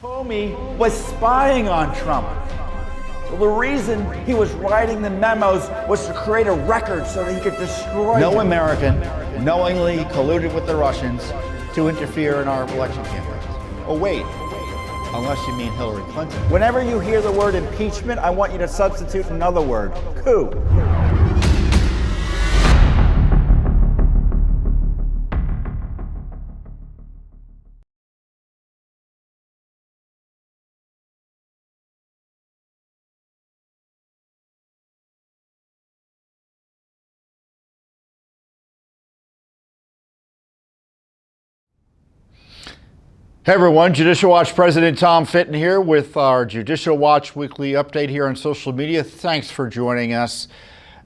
Comey was spying on Trump. Well, the reason he was writing the memos was to create a record so that he could destroy No him. American knowingly colluded with the Russians to interfere in our election campaigns. Oh, wait, unless you mean Hillary Clinton. Whenever you hear the word impeachment, I want you to substitute another word: coup. Hey everyone, Judicial Watch President Tom Fitton here with our Judicial Watch weekly update here on social media. Thanks for joining us.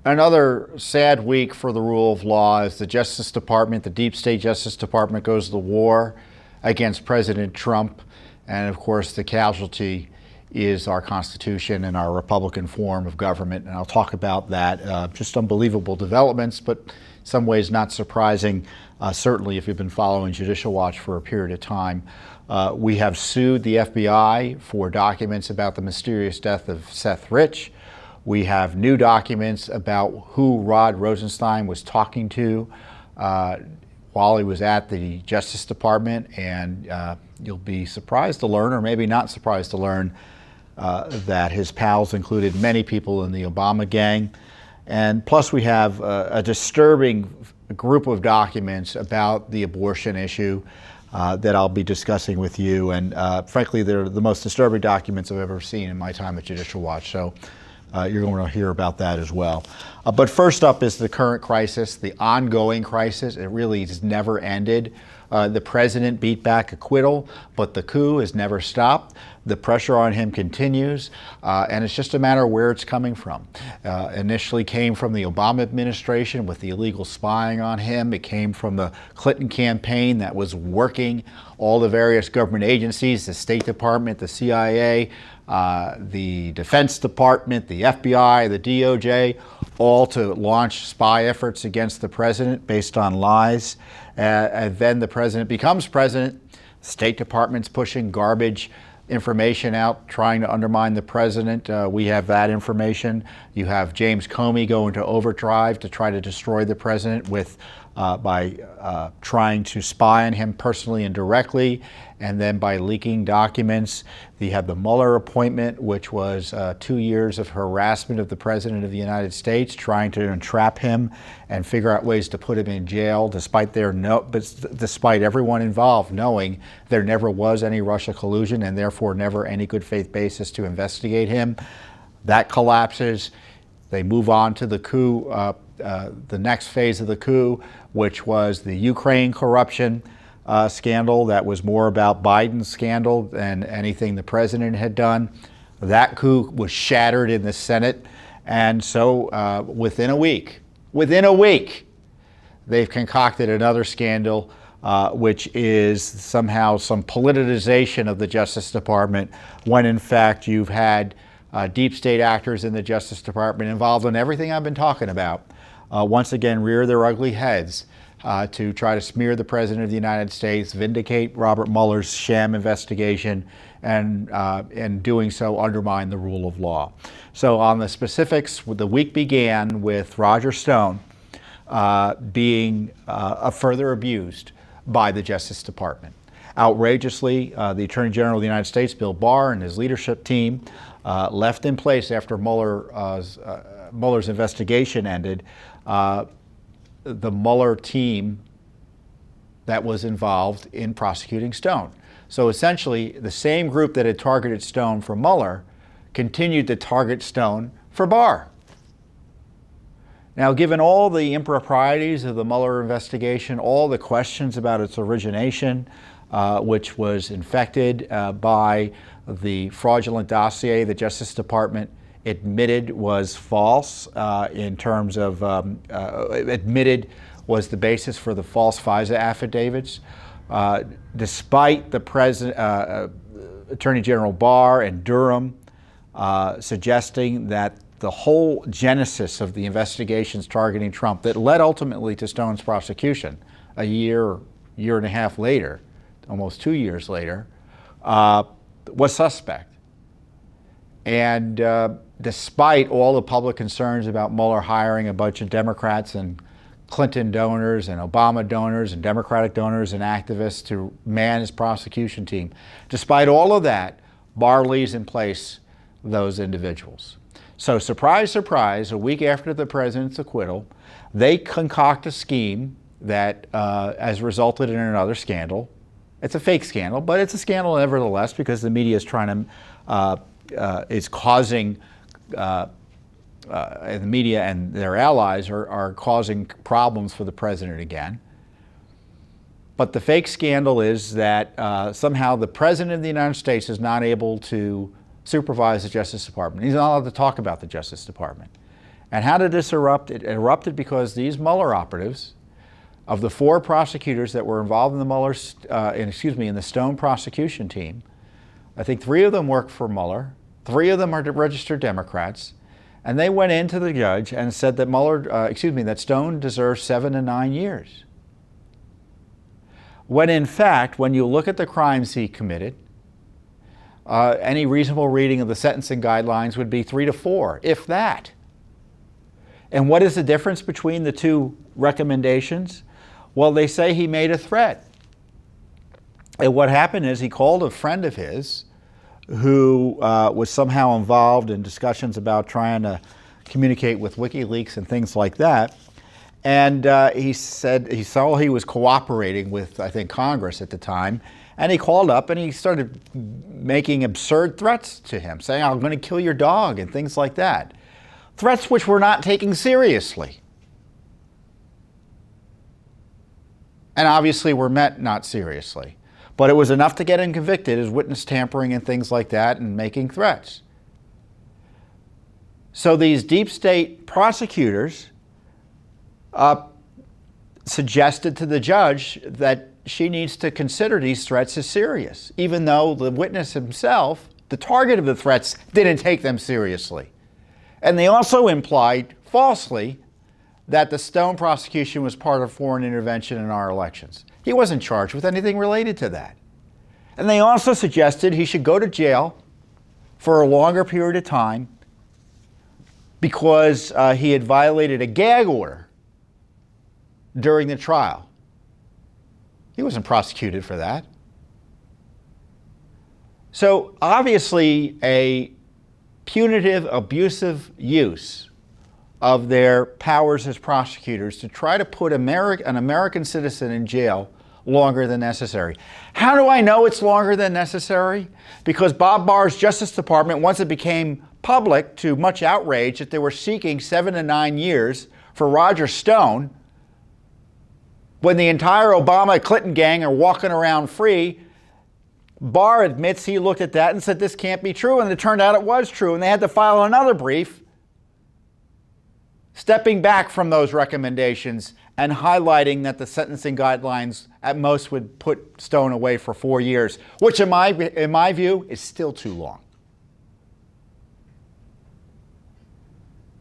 Another sad week for the rule of law as the Justice Department, the deep state Justice Department, goes to war against President Trump. And of course, the casualty is our Constitution and our Republican form of government. And I'll talk about that. Just unbelievable developments, but in some ways not surprising, certainly if you've been following Judicial Watch for a period of time. We have sued the FBI for documents about the mysterious death of Seth Rich. We have new documents about who Rod Rosenstein was talking to while he was at the Justice Department. And you'll be surprised to learn, or maybe not surprised to learn, that his pals included many people in the Obama gang. And plus we have a disturbing group of documents about the abortion issue that I'll be discussing with you. And frankly, they're the most disturbing documents I've ever seen in my time at Judicial Watch. So you're going to hear about that as well. But first up is the current crisis, the ongoing crisis. It really has never ended. The president beat back acquittal, but the coup has never stopped. The pressure on him continues, and it's just a matter of where it's coming from. Initially came from the Obama administration with the illegal spying on him. It came from the Clinton campaign that was working all the various government agencies, the State Department, the CIA, the Defense Department, the FBI, the DOJ, all to launch spy efforts against the president based on lies. And then the president becomes president. State Department's pushing garbage information out, trying to undermine the president. We have that information. You have James Comey going to overdrive to try to destroy the president by trying to spy on him personally and directly, and then by leaking documents. You have the Mueller appointment, which was 2 years of harassment of the President of the United States, trying to entrap him and figure out ways to put him in jail, despite everyone involved knowing there never was any Russia collusion and therefore never any good faith basis to investigate him. That collapses. They move on to the coup, the next phase of the coup, which was the Ukraine corruption scandal that was more about Biden's scandal than anything the president had done. That coup was shattered in the Senate. And so within a week, they've concocted another scandal, which is somehow some politicization of the Justice Department, when in fact you've had deep state actors in the Justice Department involved in everything I've been talking about, once again rear their ugly heads to try to smear the President of the United States, vindicate Robert Mueller's sham investigation, and in doing so undermine the rule of law. So on the specifics, the week began with Roger Stone being further abused by the Justice Department. Outrageously, the Attorney General of the United States, Bill Barr, and his leadership team left in place after Mueller's investigation ended. The Mueller team that was involved in prosecuting Stone. So essentially, the same group that had targeted Stone for Mueller continued to target Stone for Barr. Now, given all the improprieties of the Mueller investigation, all the questions about its origination, which was infected by the fraudulent dossier the Justice Department admitted was false in terms of, admitted was the basis for the false FISA affidavits. Despite the Attorney General Barr and Durham suggesting that the whole genesis of the investigations targeting Trump that led ultimately to Stone's prosecution a year and a half later, almost 2 years later, was suspect. And despite all the public concerns about Mueller hiring a bunch of Democrats and Clinton donors and Obama donors and Democratic donors and activists to man his prosecution team, despite all of that, Barr leaves in place those individuals. So surprise, surprise, a week after the president's acquittal, they concoct a scheme that has resulted in another scandal. It's a fake scandal, but it's a scandal nevertheless because the media is trying to, is causing, the media and their allies are causing problems for the president again. But the fake scandal is that somehow the president of the United States is not able to supervise the Justice Department. He's not allowed to talk about the Justice Department. And how did this erupt? It erupted because these Mueller operatives, of the 4 prosecutors that were involved in the in the Stone prosecution team, I think 3 of them work for Mueller, 3 of them are registered Democrats, and they went into the judge and said that that Stone deserves 7 to 9 years. When in fact, when you look at the crimes he committed, any reasonable reading of the sentencing guidelines would be 3 to 4, if that. And what is the difference between the 2 recommendations? Well, they say he made a threat. And what happened is he called a friend of his who was somehow involved in discussions about trying to communicate with WikiLeaks and things like that. And he said he saw he was cooperating with, I think, Congress at the time. And he called up and he started making absurd threats to him, saying, I'm going to kill your dog and things like that. Threats which were not taken seriously. And obviously were meant not seriously. But it was enough to get him convicted as witness tampering and things like that and making threats. So these deep state prosecutors suggested to the judge that she needs to consider these threats as serious, even though the witness himself, the target of the threats, didn't take them seriously. And they also implied, falsely, that the Stone prosecution was part of foreign intervention in our elections. He wasn't charged with anything related to that. And they also suggested he should go to jail for a longer period of time because he had violated a gag order during the trial. He wasn't prosecuted for that. So obviously a punitive, abusive use of their powers as prosecutors to try to put an American citizen in jail longer than necessary. How do I know it's longer than necessary? Because Bob Barr's Justice Department, once it became public to much outrage that they were seeking 7 to 9 years for Roger Stone, when the entire Obama-Clinton gang are walking around free, Barr admits he looked at that and said this can't be true, and it turned out it was true, and they had to file another brief stepping back from those recommendations and highlighting that the sentencing guidelines at most would put Stone away for 4 years, which in my view is still too long.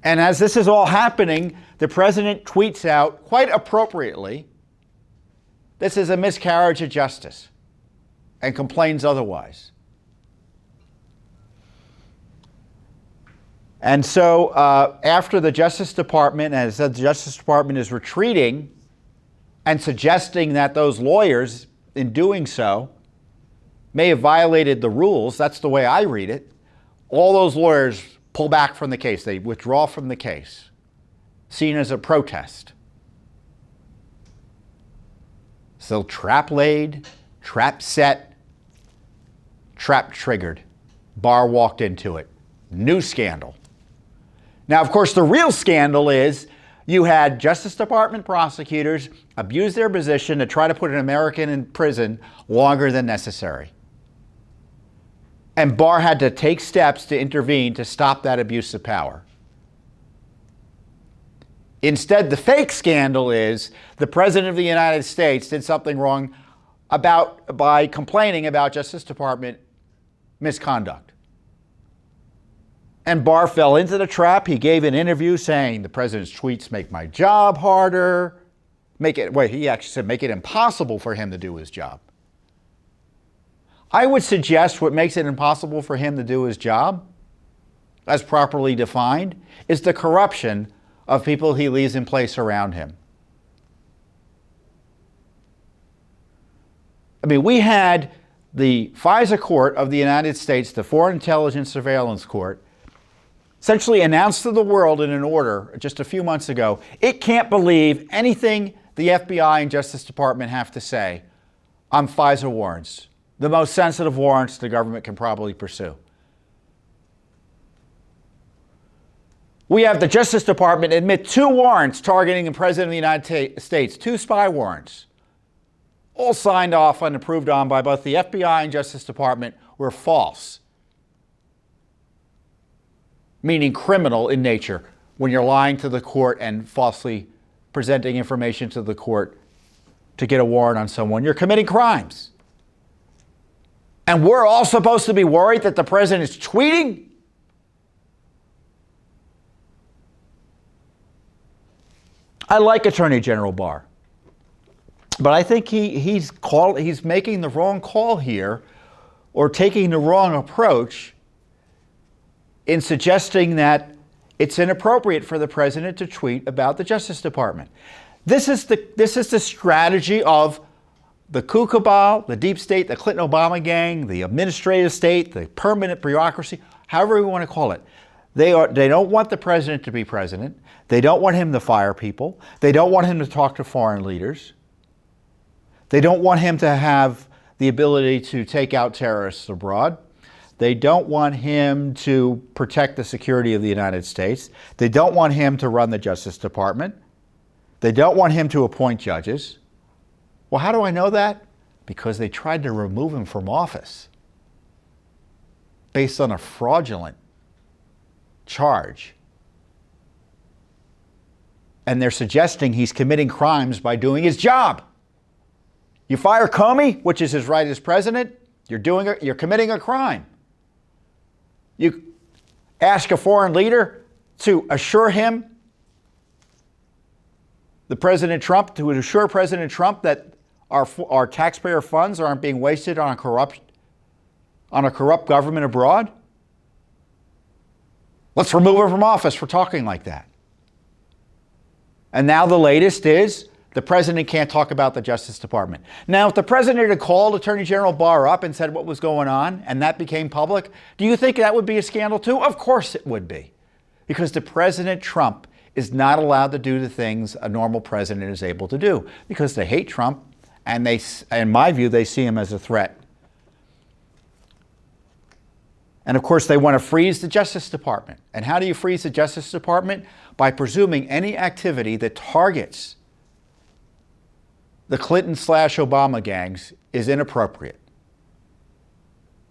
And as this is all happening, the president tweets out, quite appropriately, this is a miscarriage of justice, and complains otherwise. And so after the Justice Department, as the Justice Department is retreating and suggesting that those lawyers, in doing so, may have violated the rules, that's the way I read it, all those lawyers pull back from the case. They withdraw from the case, seen as a protest. So trap laid, trap set, trap triggered. Barr walked into it. New scandal. Now, of course, the real scandal is you had Justice Department prosecutors abuse their position to try to put an American in prison longer than necessary. And Barr had to take steps to intervene to stop that abuse of power. Instead, the fake scandal is the President of the United States did something wrong by complaining about Justice Department misconduct. And Barr fell into the trap. He gave an interview saying the president's tweets make my job harder. He actually said make it impossible for him to do his job. I would suggest what makes it impossible for him to do his job, as properly defined, is the corruption of people he leaves in place around him. I mean, we had the FISA court of the United States, the Foreign Intelligence Surveillance Court, essentially announced to the world in an order just a few months ago, it can't believe anything the FBI and Justice Department have to say on FISA warrants, the most sensitive warrants the government can probably pursue. We have the Justice Department admit 2 warrants targeting the President of the United States, 2 spy warrants, all signed off and approved on by both the FBI and Justice Department, were false, meaning criminal in nature, when you're lying to the court and falsely presenting information to the court to get a warrant on someone. You're committing crimes. And we're all supposed to be worried that the president is tweeting? I like Attorney General Barr, but I think he's making the wrong call here, or taking the wrong approach in suggesting that it's inappropriate for the president to tweet about the Justice Department. This is the strategy of the coup cabal, the deep state, the Clinton-Obama gang, the administrative state, the permanent bureaucracy, however we want to call it. They don't want the president to be president. They don't want him to fire people. They don't want him to talk to foreign leaders. They don't want him to have the ability to take out terrorists abroad. They don't want him to protect the security of the United States. They don't want him to run the Justice Department. They don't want him to appoint judges. Well, how do I know that? Because they tried to remove him from office based on a fraudulent charge. And they're suggesting he's committing crimes by doing his job. You fire Comey, which is his right as president, you're committing a crime. You ask a foreign leader to assure him, President Trump that our taxpayer funds aren't being wasted on a corrupt government abroad. Let's remove him from office for talking like that. And now the latest is the president can't talk about the Justice Department. Now, if the president had called Attorney General Barr up and said what was going on, and that became public, do you think that would be a scandal too? Of course it would be. Because the President Trump is not allowed to do the things a normal president is able to do. Because they hate Trump, and in my view, they see him as a threat. And of course, they want to freeze the Justice Department. And how do you freeze the Justice Department? By presuming any activity that targets the Clinton/Obama gangs is inappropriate.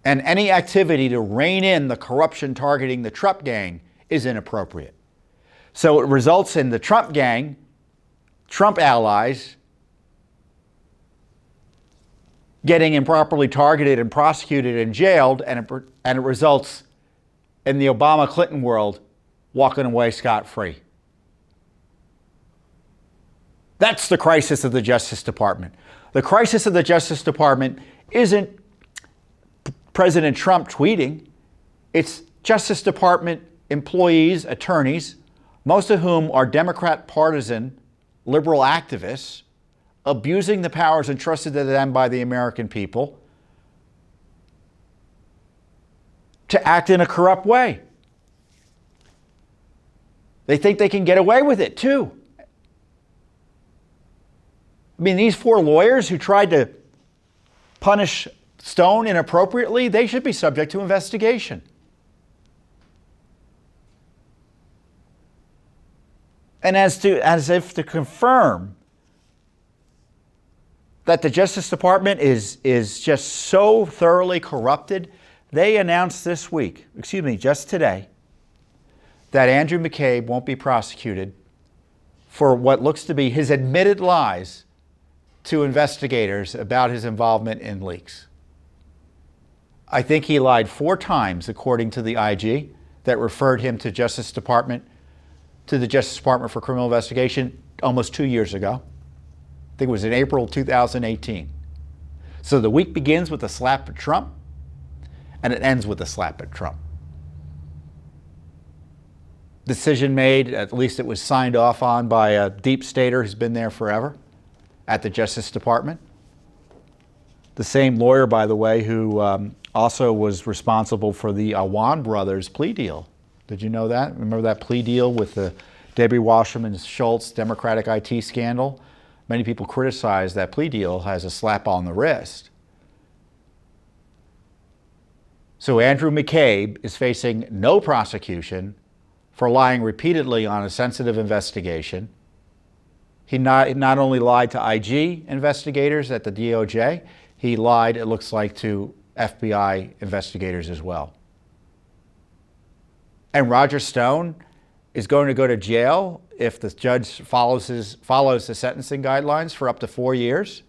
And any activity to rein in the corruption targeting the Trump gang is inappropriate. So it results in the Trump gang, Trump allies, getting improperly targeted and prosecuted and jailed, and it results in the Obama-Clinton world walking away scot-free. That's the crisis of the Justice Department. The crisis of the Justice Department isn't President Trump tweeting. It's Justice Department employees, attorneys, most of whom are Democrat partisan liberal activists, abusing the powers entrusted to them by the American people to act in a corrupt way. They think they can get away with it too. I mean, these 4 lawyers who tried to punish Stone inappropriately, they should be subject to investigation. And as if to confirm that the Justice Department is just so thoroughly corrupted, they announced just today, that Andrew McCabe won't be prosecuted for what looks to be his admitted lies to investigators about his involvement in leaks. I think he lied 4 times, according to the IG, that referred him to the Justice Department for Criminal Investigation almost 2 years ago. I think it was in April 2018. So the week begins with a slap at Trump, and it ends with a slap at Trump. Decision made, at least it was signed off on by a deep stater who's been there forever at the Justice Department. The same lawyer, by the way, who also was responsible for the Awan brothers plea deal. Did you know that? Remember that plea deal with the Debbie Wasserman Schultz Democratic IT scandal? Many people criticize that plea deal as a slap on the wrist. So Andrew McCabe is facing no prosecution for lying repeatedly on a sensitive investigation. He not only lied to IG investigators at the DOJ, he lied, it looks like, to FBI investigators as well. And Roger Stone is going to go to jail if the judge follows the sentencing guidelines for up to 4 years.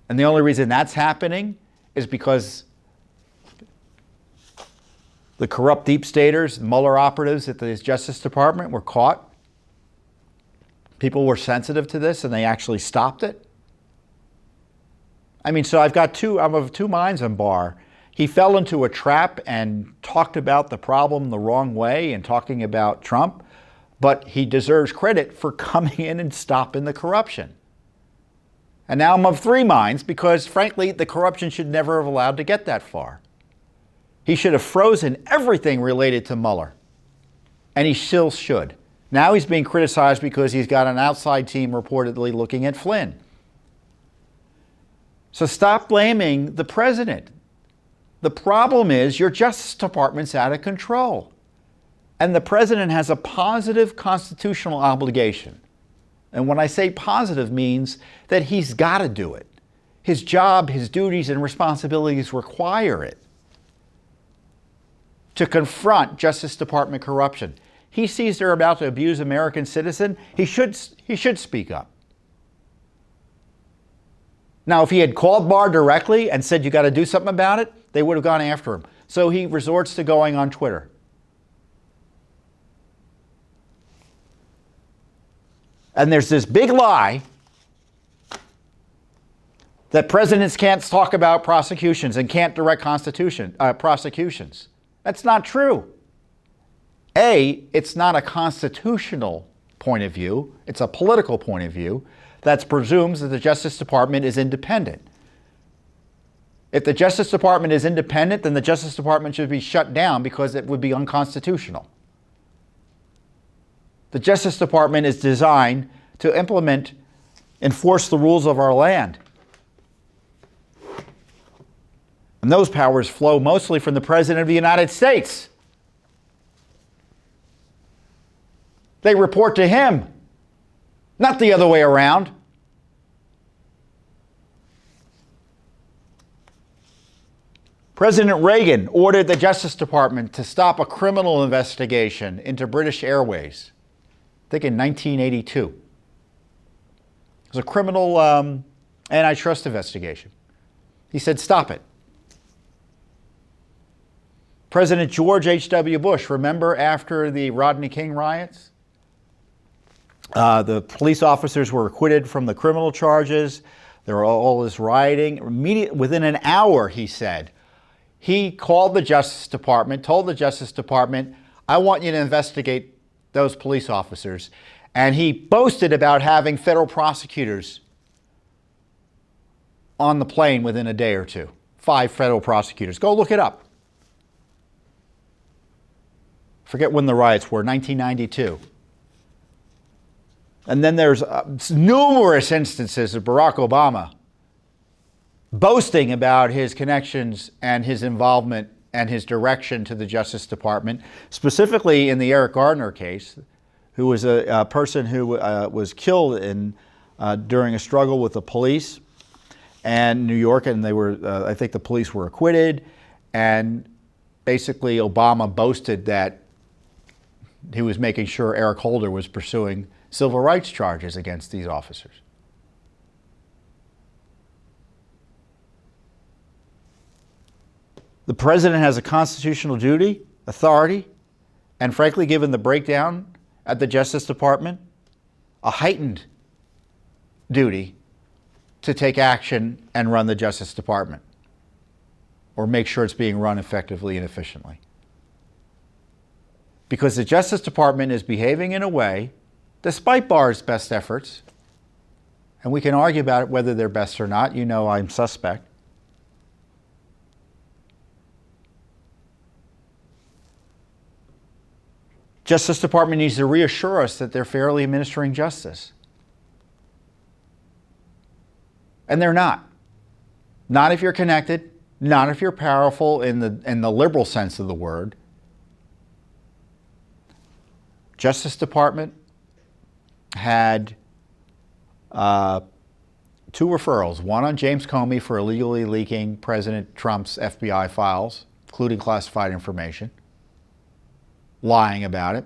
And the only reason that's happening is because the corrupt deep staters, Mueller operatives at the Justice Department were caught. People were sensitive to this and they actually stopped it. I mean, so I'm of two minds on Barr. He fell into a trap and talked about the problem the wrong way and talking about Trump, but he deserves credit for coming in and stopping the corruption. And now I'm of three minds because, frankly, the corruption should never have allowed to get that far. He should have frozen everything related to Mueller, and he still should. Now he's being criticized because he's got an outside team reportedly looking at Flynn. So stop blaming the president. The problem is your Justice Department's out of control. And the president has a positive constitutional obligation. And when I say positive, means that he's got to do it. His job, his duties, and responsibilities require it to confront Justice Department corruption. He sees they're about to abuse American citizen, he should speak up. Now, if he had called Barr directly and said, you got to do something about it, they would have gone after him. So he resorts to going on Twitter. And there's this big lie that presidents can't talk about prosecutions and can't direct prosecutions. That's not true. It's not a constitutional point of view. It's a political point of view that presumes that the Justice Department is independent. If the Justice Department is independent, then the Justice Department should be shut down because it would be unconstitutional. The Justice Department is designed to enforce the rules of our land. And those powers flow mostly from the President of the United States. They report to him, not the other way around. President Reagan ordered the Justice Department to stop a criminal investigation into British Airways, I think in 1982. It was a criminal antitrust investigation. He said, stop it. President George H.W. Bush, remember after the Rodney King riots? The police officers were acquitted from the criminal charges. There were all this rioting. Within an hour, he said, he called the Justice Department, told the Justice Department, I want you to investigate those police officers. And he boasted about having federal prosecutors on the plane within a day or two. 5 federal prosecutors. Go look it up. Forget when the riots were, 1992. And then there's numerous instances of Barack Obama boasting about his connections and his involvement and his direction to the Justice Department, specifically in the Eric Gardner case, who was a person who was killed during a struggle with the police in New York, and they were, I think the police were acquitted, and basically Obama boasted that he was making sure Eric Holder was pursuing civil rights charges against these officers. The president has a constitutional duty, authority, and frankly, given the breakdown at the Justice Department, a heightened duty to take action and run the Justice Department, or make sure it's being run effectively and efficiently. Because the Justice Department is behaving in a way, despite Barr's best efforts, and we can argue about it whether they're best or not. You know I'm suspect. Justice Department needs to reassure us that they're fairly administering justice. And they're not. Not if you're connected, not if you're powerful in the liberal sense of the word. Justice Department had two referrals, one on James Comey for illegally leaking President Trump's FBI files, including classified information, lying about it,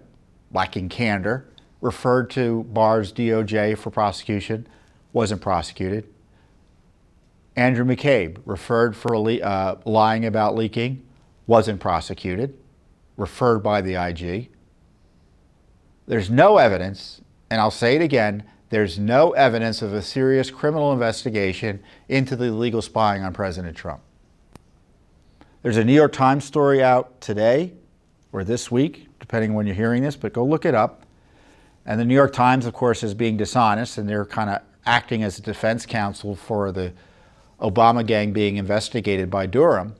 lacking candor, referred to Barr's DOJ for prosecution, wasn't prosecuted. Andrew McCabe, referred for lying about leaking, wasn't prosecuted, referred by the IG. There's no evidence, and I'll say it again, there's no evidence of a serious criminal investigation into the illegal spying on President Trump. There's a New York Times story out today, or this week, depending on when you're hearing this, but go look it up. And the New York Times, of course, is being dishonest, and they're kind of acting as a defense counsel for the Obama gang being investigated by Durham.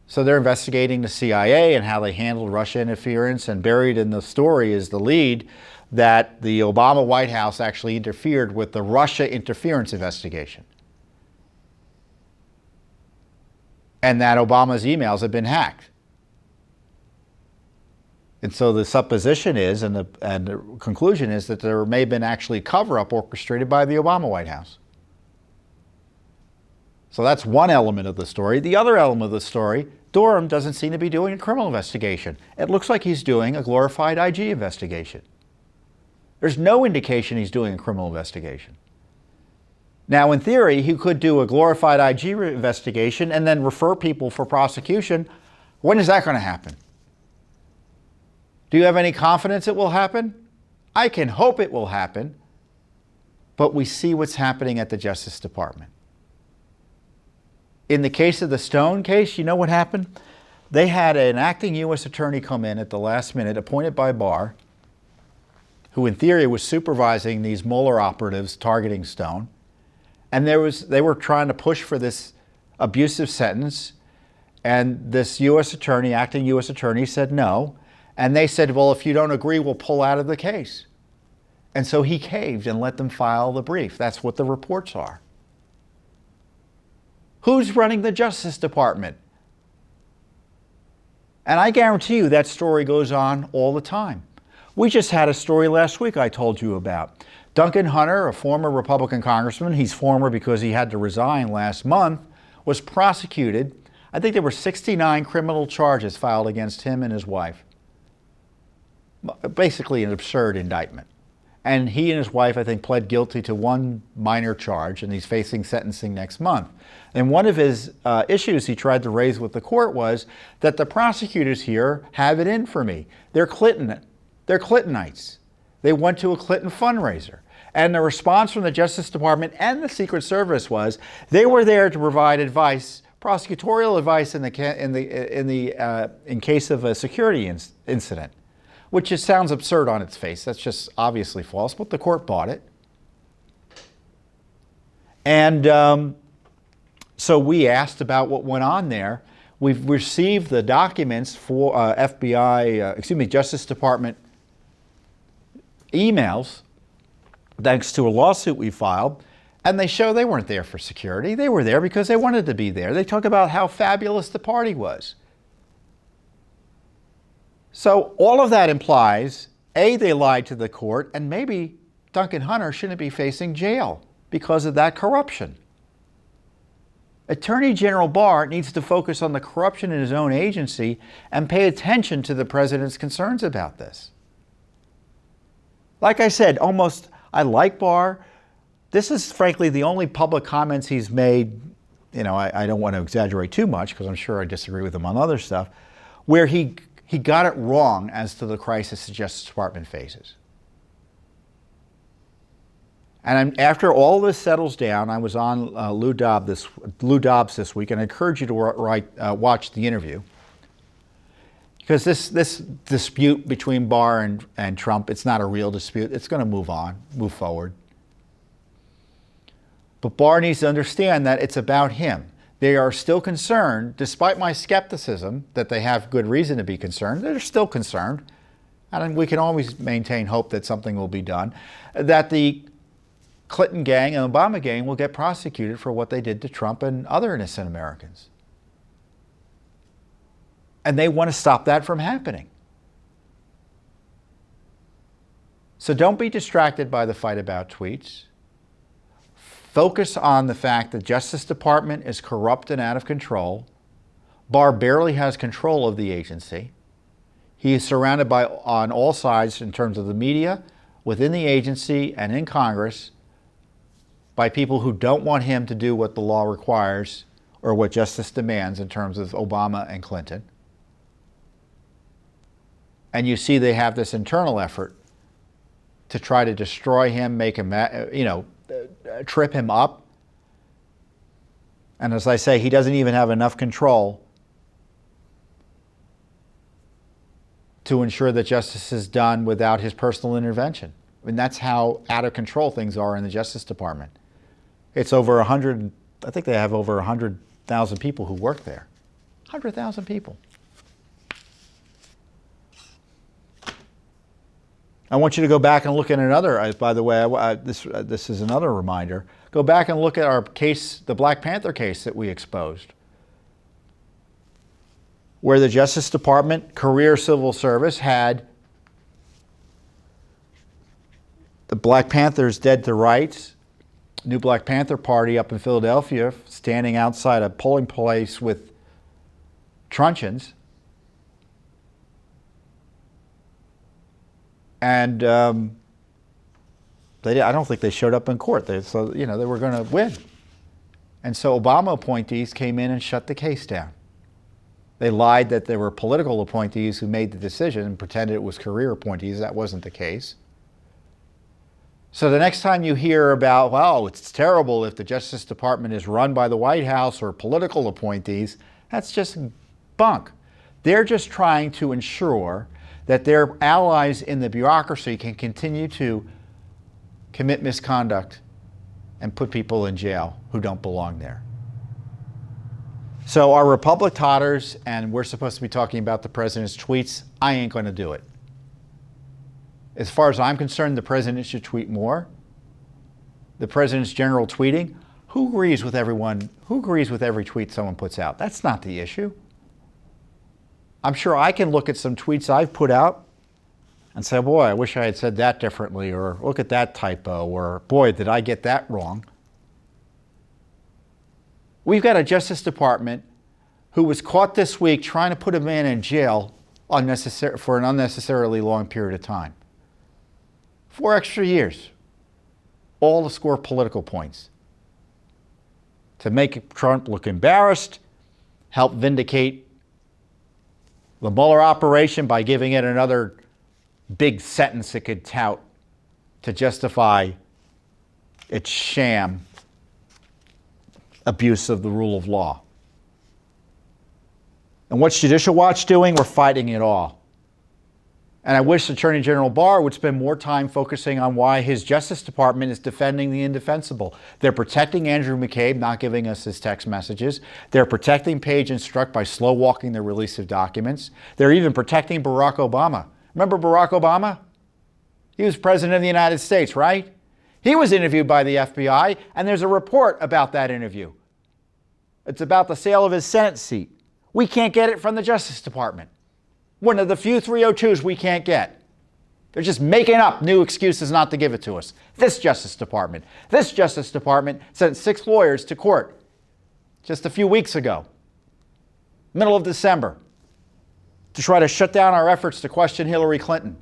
So they're investigating the CIA and how they handled Russia interference, and buried in the story is the lead that the Obama White House actually interfered with the Russia interference investigation. And that Obama's emails have been hacked. And so the supposition is, and the conclusion is, that there may have been actually cover-up orchestrated by the Obama White House. So that's one element of the story. The other element of the story, Durham doesn't seem to be doing a criminal investigation. It looks like he's doing a glorified IG investigation. There's no indication he's doing a criminal investigation. Now, in theory, he could do a glorified IG investigation and then refer people for prosecution. When is that going to happen? Do you have any confidence it will happen? I can hope it will happen, but we see what's happening at the Justice Department. In the case of the Stone case, you know what happened? They had an acting U.S. attorney come in at the last minute, appointed by Barr, who in theory was supervising these Mueller operatives targeting Stone. And they were trying to push for this abusive sentence. And this U.S. attorney, acting U.S. attorney, said no. And they said, well, if you don't agree, we'll pull out of the case. And so he caved and let them file the brief. That's what the reports are. Who's running the Justice Department? And I guarantee you that story goes on all the time. We just had a story last week I told you about. Duncan Hunter, a former Republican congressman, he's former because he had to resign last month, was prosecuted. I think there were 69 criminal charges filed against him and his wife. Basically an absurd indictment. And he and his wife, I think, pled guilty to one minor charge, and he's facing sentencing next month. And one of his issues he tried to raise with the court was that the prosecutors here have it in for me. They're Clintonites. They went to a Clinton fundraiser. And the response from the Justice Department and the Secret Service was they were there to provide advice, prosecutorial advice in case of a security incident. Which just sounds absurd on its face. That's just obviously false, but the court bought it. And so we asked about what went on there. We've received the documents for Justice Department emails, thanks to a lawsuit we filed, and they show they weren't there for security. They were there because they wanted to be there. They talk about how fabulous the party was. So all of that implies, A, they lied to the court, and maybe Duncan Hunter shouldn't be facing jail because of that corruption. Attorney General Barr needs to focus on the corruption in his own agency and pay attention to the president's concerns about this. Like I said, I like Barr. This is frankly the only public comments he's made, I don't want to exaggerate too much because I'm sure I disagree with him on other stuff, where he got it wrong as to the crisis the Justice Department faces. And after all this settles down, I was on Lou Dobbs this week, and I encourage you to watch the interview. Because this dispute between Barr and Trump, it's not a real dispute. It's going to move forward. But Barr needs to understand that it's about him. They are still concerned, despite my skepticism that they have good reason to be concerned. They're still concerned. And we can always maintain hope that something will be done, that the Clinton gang and Obama gang will get prosecuted for what they did to Trump and other innocent Americans. And they want to stop that from happening. So don't be distracted by the fight about tweets. Focus on the fact that Justice Department is corrupt and out of control. Barr barely has control of the agency. He is surrounded by, on all sides in terms of the media, within the agency and in Congress, by people who don't want him to do what the law requires or what justice demands in terms of Obama and Clinton. And you see they have this internal effort to try to destroy him, make him, trip him up. And as I say, he doesn't even have enough control to ensure that justice is done without his personal intervention. I mean, that's how out of control things are in the Justice Department. It's over 100, I think they have over 100,000 people who work there. 100,000 people. I want you to go back and look at another, by the way, this is another reminder. Go back and look at our case, the Black Panther case that we exposed, where the Justice Department career civil service had the Black Panthers Dead to Rights, New Black Panther Party up in Philadelphia, standing outside a polling place with truncheons. And I don't think they showed up in court. They were going to win. And so Obama appointees came in and shut the case down. They lied that there were political appointees who made the decision and pretended it was career appointees. That wasn't the case. So the next time you hear about, well, it's terrible if the Justice Department is run by the White House or political appointees, that's just bunk. They're just trying to ensure that their allies in the bureaucracy can continue to commit misconduct and put people in jail who don't belong there. So our republic totters, and we're supposed to be talking about the president's tweets. I ain't going to do it. As far as I'm concerned, the president should tweet more. The president's general tweeting, who agrees with everyone? Who agrees with every tweet someone puts out? That's not the issue. I'm sure I can look at some tweets I've put out and say, boy, I wish I had said that differently, or look at that typo, or boy, did I get that wrong. We've got a Justice Department who was caught this week trying to put a man in jail for an unnecessarily long period of time. 4 extra years, all to score political points. To make Trump look embarrassed, help vindicate the Mueller operation by giving it another big sentence it could tout to justify its sham abuse of the rule of law. And what's Judicial Watch doing? We're fighting it all. And I wish Attorney General Barr would spend more time focusing on why his Justice Department is defending the indefensible. They're protecting Andrew McCabe, not giving us his text messages. They're protecting Page and Strzok by slow-walking the release of documents. They're even protecting Barack Obama. Remember Barack Obama? He was president of the United States, right? He was interviewed by the FBI, and there's a report about that interview. It's about the sale of his Senate seat. We can't get it from the Justice Department. One of the few 302s we can't get. They're just making up new excuses not to give it to us. This Justice Department sent 6 lawyers to court just a few weeks ago, middle of December, to try to shut down our efforts to question Hillary Clinton.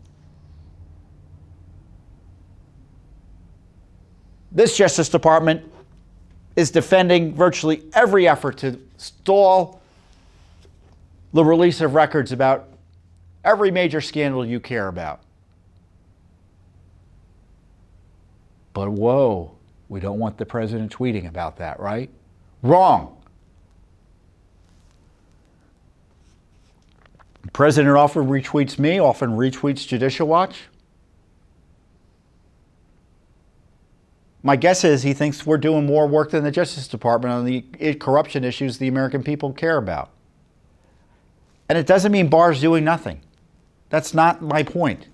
This Justice Department is defending virtually every effort to stall the release of records about every major scandal you care about. But whoa, we don't want the president tweeting about that, right? Wrong. The president often retweets me, often retweets Judicial Watch. My guess is he thinks we're doing more work than the Justice Department on the corruption issues the American people care about. And it doesn't mean Barr's doing nothing. That's not my point.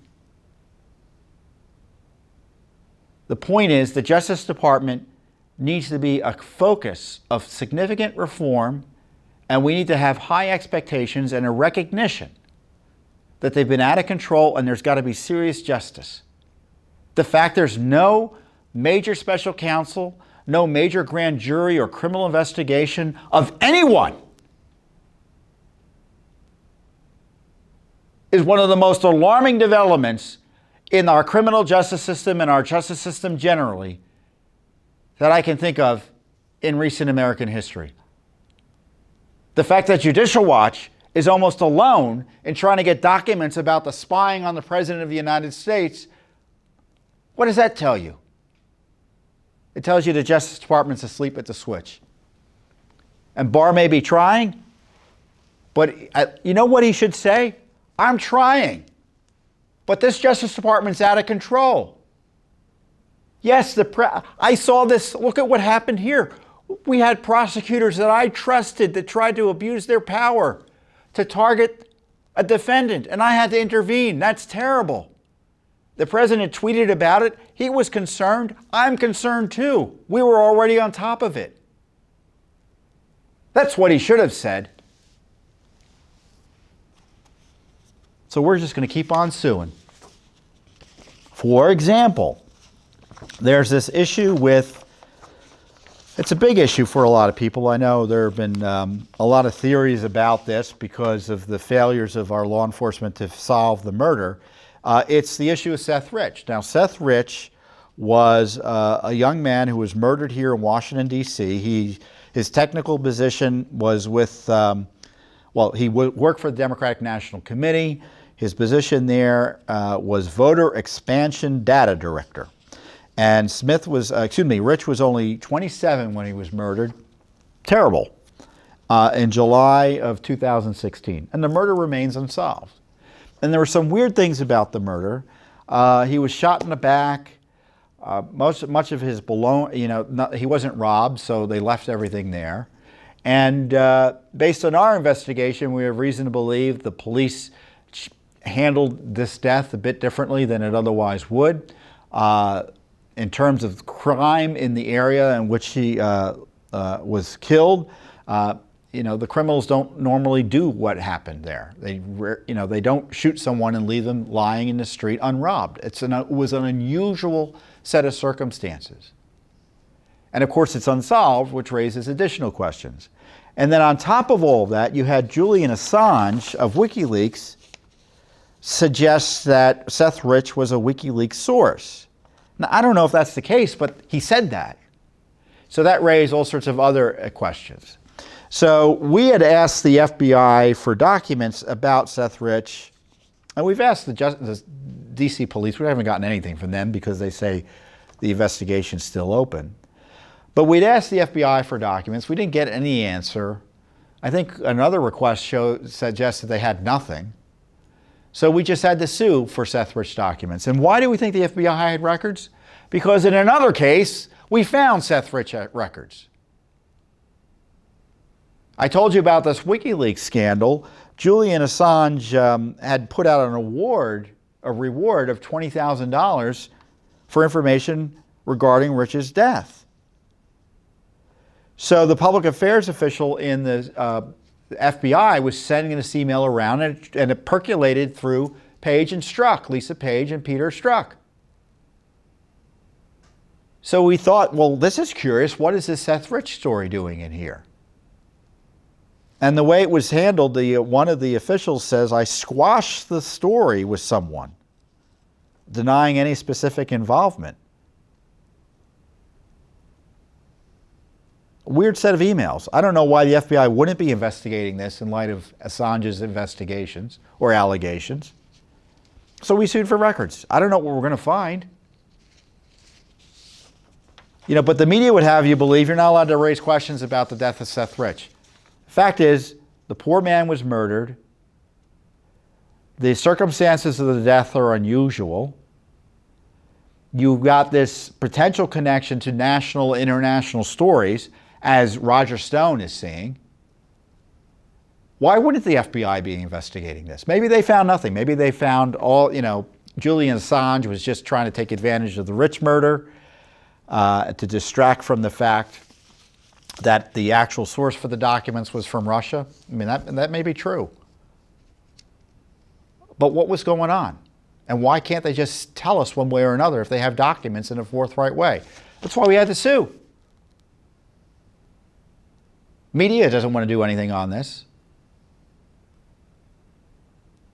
The point is the Justice Department needs to be a focus of significant reform, and we need to have high expectations and a recognition that they've been out of control and there's got to be serious justice. The fact there's no major special counsel, no major grand jury or criminal investigation of anyone is one of the most alarming developments in our criminal justice system and our justice system generally that I can think of in recent American history. The fact that Judicial Watch is almost alone in trying to get documents about the spying on the President of the United States, what does that tell you? It tells you the Justice Department's asleep at the switch. And Barr may be trying, but you know what he should say? I'm trying, but this Justice Department's out of control. Yes, I saw this. Look at what happened here. We had prosecutors that I trusted that tried to abuse their power to target a defendant, and I had to intervene. That's terrible. The president tweeted about it. He was concerned. I'm concerned too. We were already on top of it. That's what he should have said. So we're just going to keep on suing. For example, there's this issue with, it's a big issue for a lot of people. I know there have been a lot of theories about this because of the failures of our law enforcement to solve the murder. It's the issue of Seth Rich. Now, Seth Rich was a young man who was murdered here in Washington, D.C. His technical position was with, he worked for the Democratic National Committee. His position there was Voter Expansion Data Director. And Rich was only 27 when he was murdered. Terrible. In July of 2016. And the murder remains unsolved. And there were some weird things about the murder. He was shot in the back. Much of his belongings, he wasn't robbed, so they left everything there. And based on our investigation, we have reason to believe the police handled this death a bit differently than it otherwise would. In terms of crime in the area in which he was killed, the criminals don't normally do what happened there. They don't shoot someone and leave them lying in the street unrobbed. It was an unusual set of circumstances. And of course it's unsolved, which raises additional questions. And then on top of all of that, you had Julian Assange of WikiLeaks suggests that Seth Rich was a WikiLeaks source. Now, I don't know if that's the case, but he said that. So that raised all sorts of other questions. So we had asked the FBI for documents about Seth Rich, and we've asked the D.C. police. We haven't gotten anything from them because they say the investigation's still open. But we'd asked the FBI for documents. We didn't get any answer. I think another request suggested they had nothing. So we just had to sue for Seth Rich documents. And why do we think the FBI had records? Because in another case, we found Seth Rich records. I told you about this WikiLeaks scandal. Julian Assange had put out a reward of $20,000 for information regarding Rich's death. So the public affairs official in the FBI was sending this email around, and it percolated through Page and Strzok, Lisa Page and Peter Strzok. So we thought, well, this is curious. What is this Seth Rich story doing in here? And the way it was handled, one of the officials says, I squashed the story with someone, denying any specific involvement. A weird set of emails. I don't know why the FBI wouldn't be investigating this in light of Assange's investigations or allegations. So we sued for records. I don't know what we're going to find. But the media would have you believe you're not allowed to raise questions about the death of Seth Rich. The fact is, the poor man was murdered. The circumstances of the death are unusual. You've got this potential connection to national, international stories, as Roger Stone is seeing. Why wouldn't the FBI be investigating this? Maybe they found nothing. Maybe they found Julian Assange was just trying to take advantage of the Rich murder to distract from the fact that the actual source for the documents was from Russia. I mean, that may be true. But what was going on? And why can't they just tell us one way or another if they have documents in a forthright way? That's why we had to sue. Media doesn't want to do anything on this.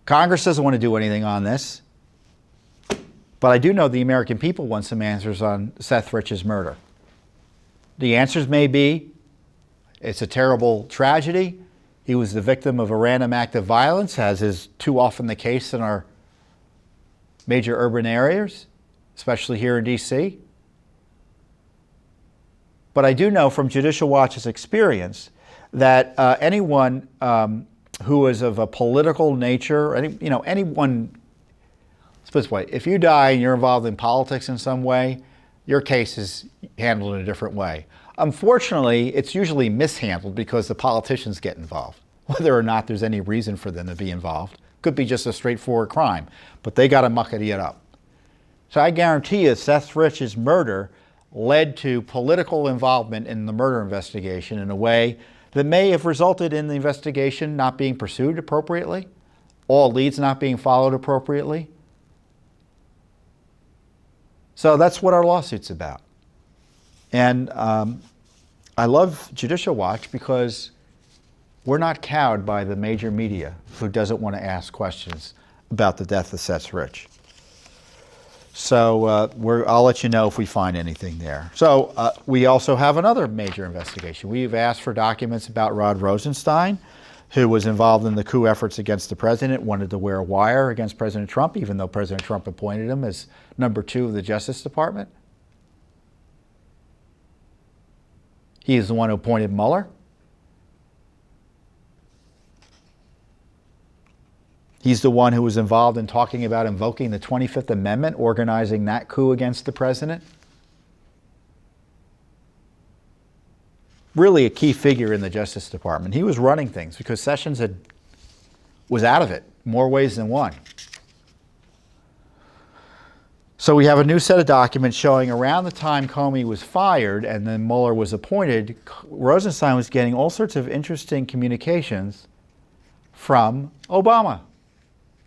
Congress doesn't want to do anything on this. But I do know the American people want some answers on Seth Rich's murder. The answers may be, it's a terrible tragedy. He was the victim of a random act of violence, as is too often the case in our major urban areas, especially here in D.C. But I do know from Judicial Watch's experience that anyone who is of a political nature, anyone, let's put it this way, if you die and you're involved in politics in some way, your case is handled in a different way. Unfortunately, it's usually mishandled because the politicians get involved, whether or not there's any reason for them to be involved. Could be just a straightforward crime, but they got to muckety it up. So I guarantee you Seth Rich's murder led to political involvement in the murder investigation in a way that may have resulted in the investigation not being pursued appropriately, all leads not being followed appropriately. So that's what our lawsuit's about. And I love Judicial Watch because we're not cowed by the major media who doesn't want to ask questions about the death of Seth Rich. So I'll let you know if we find anything there. So we also have another major investigation. We've asked for documents about Rod Rosenstein, who was involved in the coup efforts against the president, wanted to wear a wire against President Trump, even though President Trump appointed him as number 2 of the Justice Department. He is the one who appointed Mueller. He's the one who was involved in talking about invoking the 25th Amendment, organizing that coup against the president. Really a key figure in the Justice Department. He was running things because Sessions was out of it more ways than one. So we have a new set of documents showing around the time Comey was fired and then Mueller was appointed, Rosenstein was getting all sorts of interesting communications from Obama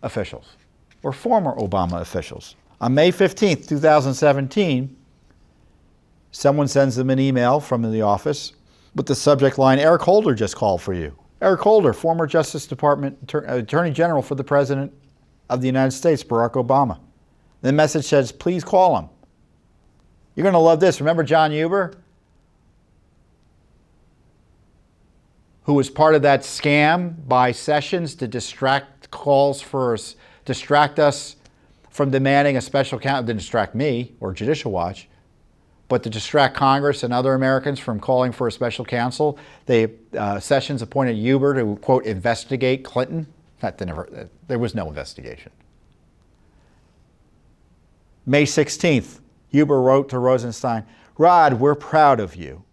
officials or former Obama officials. On May 15th, 2017, someone sends them an email from the office with the subject line, Eric Holder just called for you. Eric Holder, former Justice Department Attorney General for the President of the United States, Barack Obama. The message says, please call him. You're going to love this. Remember John Huber, who was part of that scam by Sessions to distract us from demanding a special counsel, to distract me or Judicial Watch, but to distract Congress and other Americans from calling for a special counsel. Sessions appointed Huber to, quote, investigate Clinton. There was no investigation. May 16th, Huber wrote to Rosenstein, Rod, we're proud of you.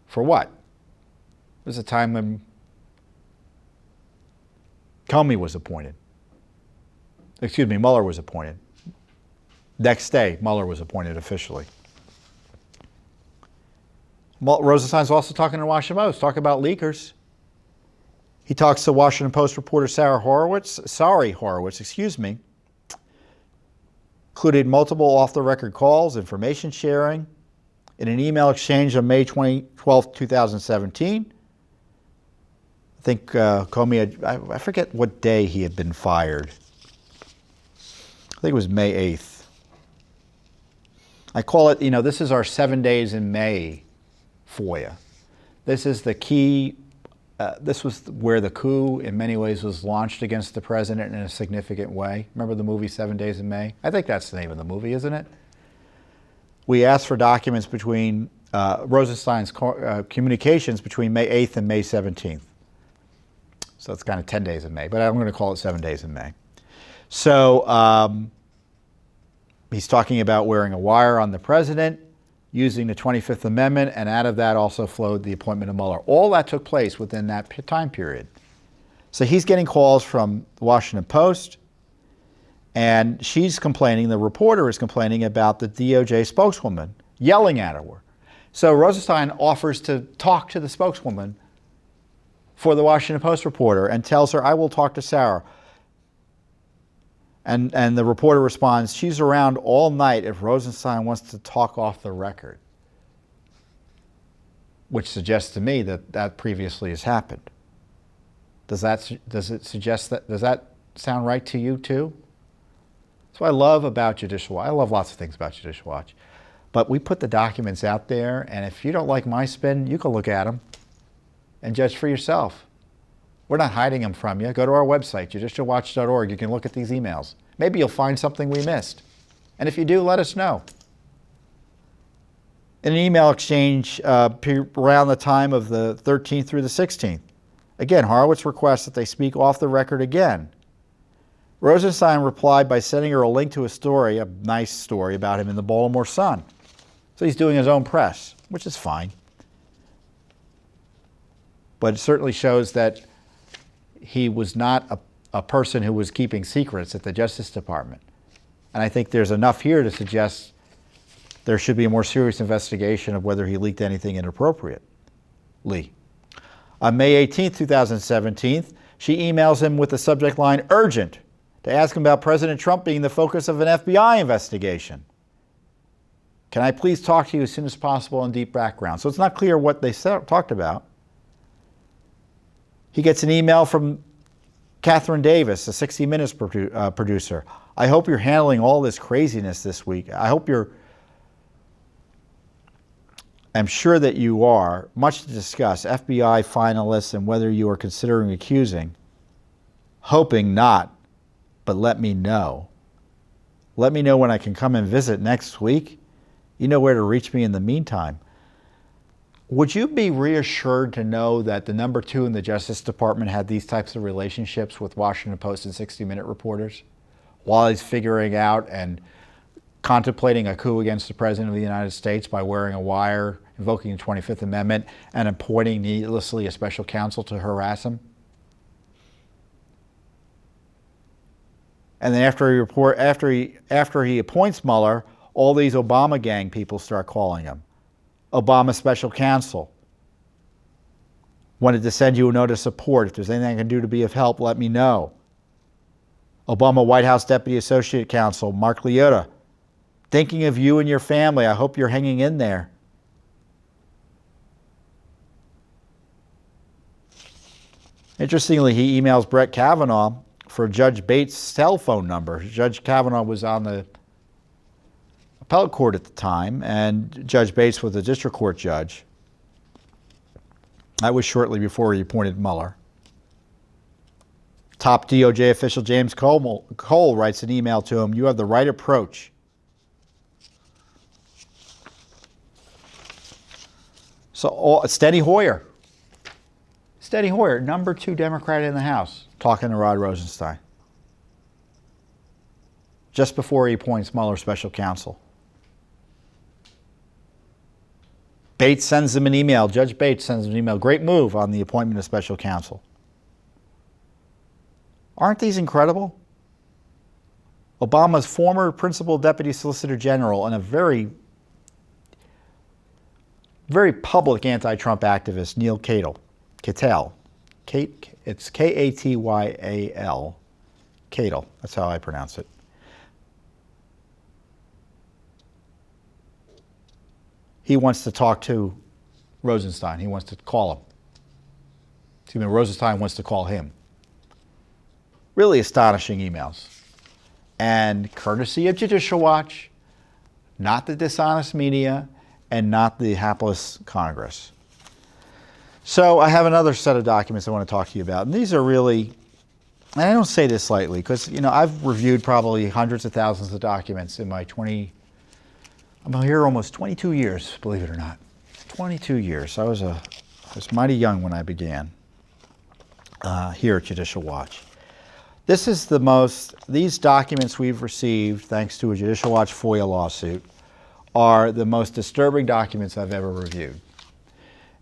For what? It was a time when Comey was appointed. Mueller was appointed. Next day, Mueller was appointed officially. Rosenstein's also talking to Washington Post, talking about leakers. He talks to Washington Post reporter Sari Horowitz, included multiple off-the-record calls, information sharing, in an email exchange on May 12, 2017. I think Comey I forget what day he had been fired. I think it was May 8th. I call it, this is our 7 days in May FOIA. This is the key This was where the coup, in many ways, was launched against the president in a significant way. Remember the movie 7 Days in May? I think that's the name of the movie, isn't it? We asked for documents between Rosenstein's communications between May 8th and May 17th. So it's kind of 10 days in May, but I'm going to call it 7 days in May. So he's talking about wearing a wire on the president, using the 25th Amendment, and out of that also flowed the appointment of Mueller. All that took place within that time period. So he's getting calls from the Washington Post, and she's complaining, the reporter is complaining about the DOJ spokeswoman, yelling at her. So Rosenstein offers to talk to the spokeswoman for the Washington Post reporter and tells her, I will talk to Sarah. And the reporter responds, she's around all night if Rosenstein wants to talk off the record, which suggests to me that that previously has happened. Does it suggest that, does that sound right to you too? That's what I love about Judicial Watch. I love lots of things about Judicial Watch. But we put the documents out there, and if you don't like my spin, you can look at them and judge for yourself. We're not hiding them from you. Go to our website, judicialwatch.org. You can look at these emails. Maybe you'll find something we missed. And if you do, let us know. In an email exchange around the time of the 13th through the 16th, again, Horowitz requests that they speak off the record again. Rosenstein replied by sending her a link to a story, a nice story about him in the Baltimore Sun. So he's doing his own press, which is fine. But it certainly shows that he was not a person who was keeping secrets at the Justice Department. And I think there's enough here to suggest there should be a more serious investigation of whether he leaked anything inappropriately. On May 18th, 2017, she emails him with the subject line, urgent, to ask him about President Trump being the focus of an FBI investigation. Can I please talk to you as soon as possible on deep background? So it's not clear what they talked about. He gets an email from Catherine Davis, a 60 Minutes producer. I hope you're handling all this craziness this week. I'm sure that you are. Much to discuss. FBI finalists and whether you are considering accusing. Hoping not, but let me know. Let me know when I can come and visit next week. You know where to reach me in the meantime. Would you be reassured to know that the number two in the Justice Department had these types of relationships with Washington Post and 60 Minute reporters while he's figuring out and contemplating a coup against the President of the United States by wearing a wire, invoking the 25th Amendment, and appointing needlessly a special counsel to harass him? And then after he appoints Mueller, all these Obama gang people start calling him. Obama special counsel. Wanted to send you a note of support. If there's anything I can do to be of help, let me know. Obama White House Deputy Associate Counsel, Mark Liotta. Thinking of you and your family. I hope you're hanging in there. Interestingly, he emails Brett Kavanaugh for Judge Bates' cell phone number. Judge Kavanaugh was on the appellate court at the time, and Judge Bates was a district court judge. That was shortly before he appointed Mueller. Top DOJ official James Cole writes an email to him, you have the right approach. So Steny Hoyer, number 2 Democrat in the House, talking to Rod Rosenstein just before he appoints Mueller special counsel. Bates sends him an email. Judge Bates sends him an email. Great move on the appointment of special counsel. Aren't these incredible? Obama's former principal deputy solicitor general and a very, very public anti-Trump activist, Neil Catyl. It's K-A-T-Y-A-L. Catyl. That's how I pronounce it. He wants to talk to Rosenstein. He wants to call him. Excuse me, Rosenstein wants to call him. Really astonishing emails. And courtesy of Judicial Watch, not the dishonest media, and not the hapless Congress. So I have another set of documents I want to talk to you about. And these are really, and I don't say this lightly, because I've reviewed probably hundreds of thousands of documents in my I'm here almost 22 years, believe it or not. 22 years. I was mighty young when I began here at Judicial Watch. This is these documents we've received, thanks to a Judicial Watch FOIA lawsuit, are the most disturbing documents I've ever reviewed.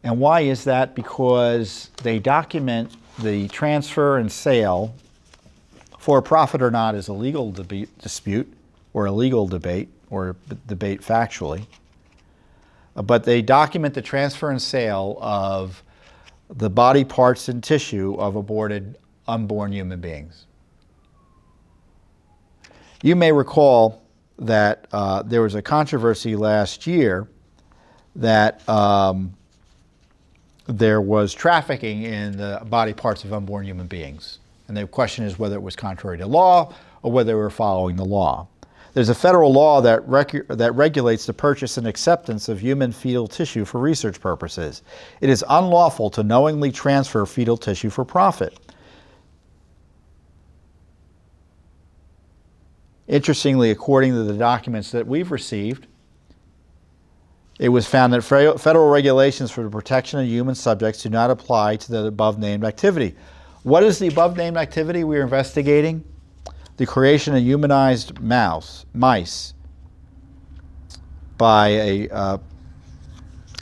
And why is that? Because they document the transfer and sale, for profit or not, is a legal dispute or a legal debate or debate factually. But they document the transfer and sale of the body parts and tissue of aborted unborn human beings. You may recall that there was a controversy last year that there was trafficking in the body parts of unborn human beings. And the question is whether it was contrary to law or whether they were following the law. There's a federal law that regulates the purchase and acceptance of human fetal tissue for research purposes. It is unlawful to knowingly transfer fetal tissue for profit. Interestingly, according to the documents that we've received, it was found that federal regulations for the protection of human subjects do not apply to the above-named activity. What is the above-named activity we're investigating? The creation of humanized mice by a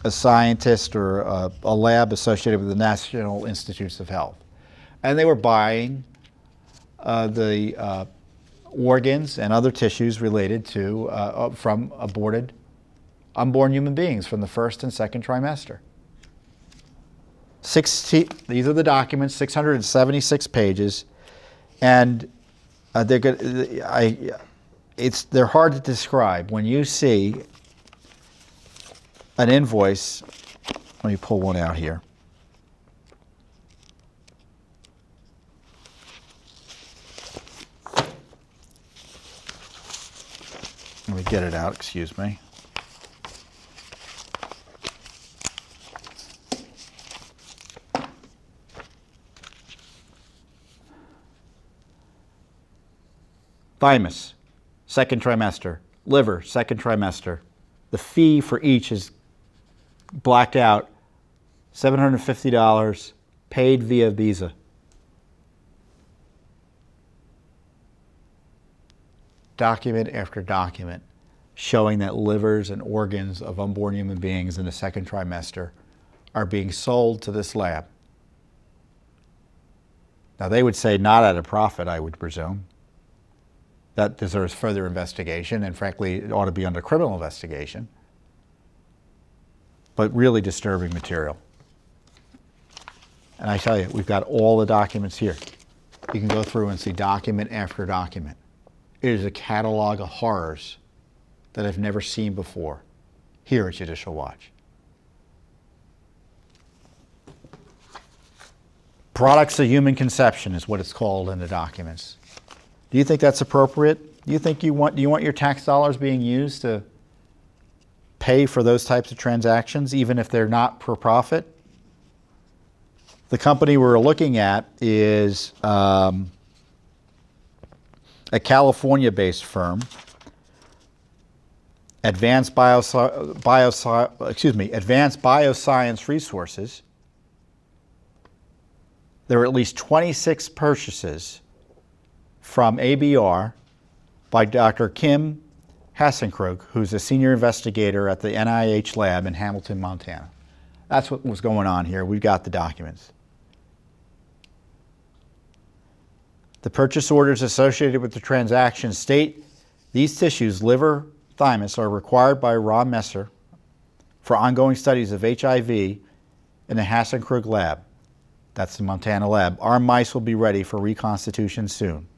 scientist or a lab associated with the National Institutes of Health. And they were buying the organs and other tissues related to from aborted unborn human beings from the first and second trimester. These are the documents, 676 pages, and they're hard to describe. When you see an invoice, let me pull one out here. Let me get it out, excuse me. Thymus, second trimester. Liver, second trimester. The fee for each is blacked out, $750, paid via Visa. Document after document showing that livers and organs of unborn human beings in the second trimester are being sold to this lab. Now, they would say not at a profit, I would presume. That deserves further investigation, and frankly, it ought to be under criminal investigation. But really disturbing material. And I tell you, we've got all the documents here. You can go through and see document after document. It is a catalog of horrors that I've never seen before here at Judicial Watch. Products of human conception is what it's called in the documents. Do you think that's appropriate? Do you want your tax dollars being used to pay for those types of transactions, even if they're not for profit? The company we're looking at is a California-based firm, Advanced Bioscience Resources. There are at least 26 purchases from ABR by Dr. Kim Hassenkrug, who's a senior investigator at the NIH lab in Hamilton, Montana. That's what was going on here. We've got the documents. The purchase orders associated with the transaction state these tissues, liver, thymus, are required by Ron Messer for ongoing studies of HIV in the Hassenkrug lab. That's the Montana lab. Our mice will be ready for reconstitution soon.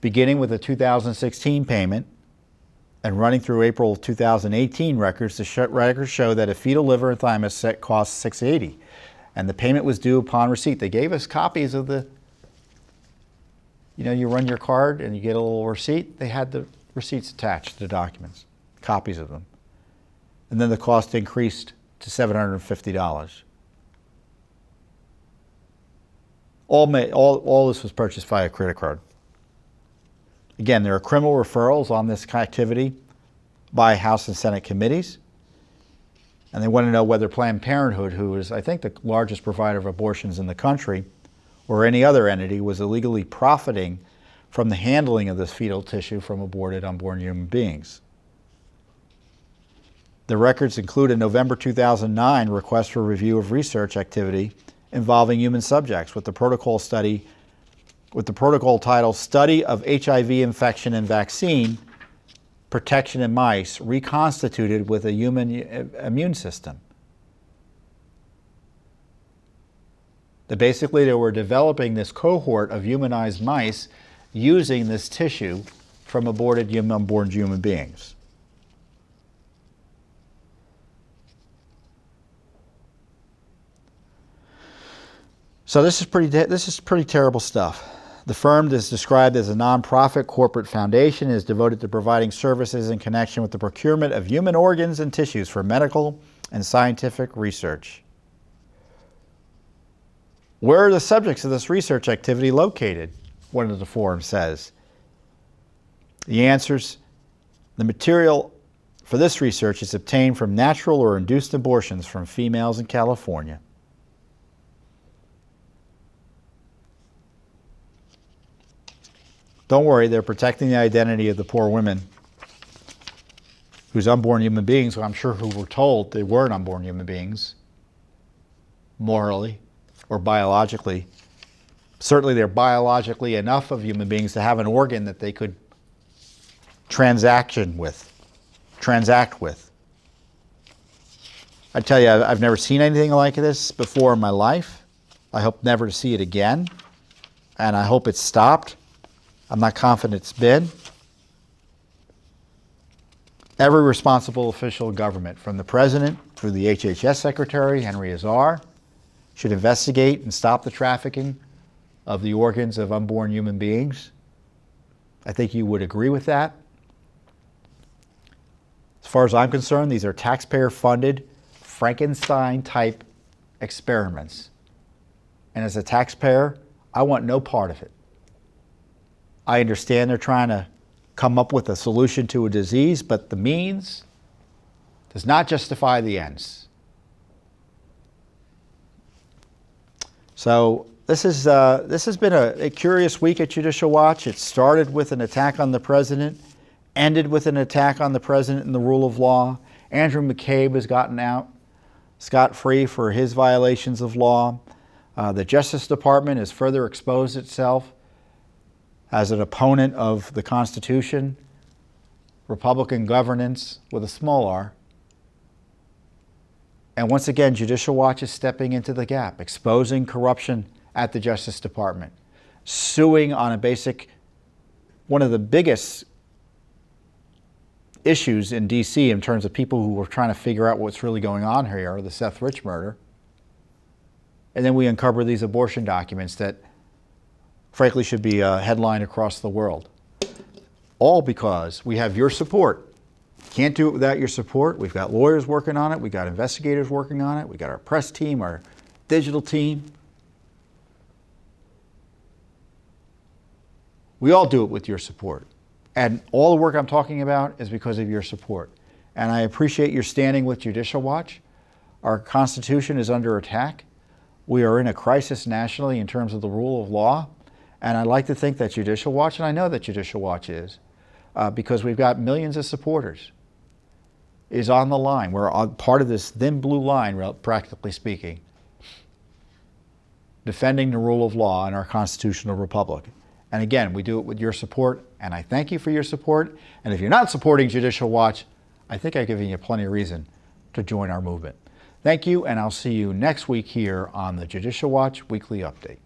Beginning with the 2016 payment and running through April 2018 records, the records show that a fetal liver and thymus set cost $680, and the payment was due upon receipt. They gave us copies of the, you run your card and you get a little receipt. They had the receipts attached to the documents, copies of them. And then the cost increased to $750. All this was purchased via credit card. Again, there are criminal referrals on this activity by House and Senate committees. And they want to know whether Planned Parenthood, who is, I think, the largest provider of abortions in the country, or any other entity, was illegally profiting from the handling of this fetal tissue from aborted unborn human beings. The records include a November 2009 request for review of research activity involving human subjects with the protocol title Study of HIV Infection and Vaccine Protection in Mice Reconstituted with a Human Immune System. That basically they were developing this cohort of humanized mice using this tissue from aborted unborn human beings. So this is pretty terrible stuff. The firm is described as a nonprofit corporate foundation, is devoted to providing services in connection with the procurement of human organs and tissues for medical and scientific research. Where are the subjects of this research activity located? One of the forums says. The answers: the material for this research is obtained from natural or induced abortions from females in California. Don't worry, they're protecting the identity of the poor women whose unborn human beings, who I'm sure who were told they weren't unborn human beings, morally or biologically. Certainly they're biologically enough of human beings to have an organ that they could transact with. I tell you, I've never seen anything like this before in my life. I hope never to see it again, and I hope it's stopped. I'm not confident it's been. Every responsible official of government, from the president through the HHS secretary, Henry Azar, should investigate and stop the trafficking of the organs of unborn human beings. I think you would agree with that. As far as I'm concerned, these are taxpayer-funded, Frankenstein-type experiments. And as a taxpayer, I want no part of it. I understand they're trying to come up with a solution to a disease, but the means does not justify the ends. So this has been a curious week at Judicial Watch. It started with an attack on the president, ended with an attack on the president and the rule of law. Andrew McCabe has gotten out scot-free for his violations of law. The Justice Department has further exposed itself as an opponent of the Constitution, Republican governance with a small r. And once again, Judicial Watch is stepping into the gap, exposing corruption at the Justice Department, suing on one of the biggest issues in D.C. in terms of people who were trying to figure out what's really going on here, the Seth Rich murder. And then we uncover these abortion documents that frankly should be a headline across the world. All because we have your support. Can't do it without your support. We've got lawyers working on it. We've got investigators working on it. We've got our press team, our digital team. We all do it with your support. And all the work I'm talking about is because of your support. And I appreciate your standing with Judicial Watch. Our Constitution is under attack. We are in a crisis nationally in terms of the rule of law. And I'd like to think that Judicial Watch, and I know that Judicial Watch is, because we've got millions of supporters, is on the line. We're on part of this thin blue line, practically speaking, defending the rule of law in our constitutional republic. And again, we do it with your support, and I thank you for your support. And if you're not supporting Judicial Watch, I think I've given you plenty of reason to join our movement. Thank you, and I'll see you next week here on the Judicial Watch Weekly Update.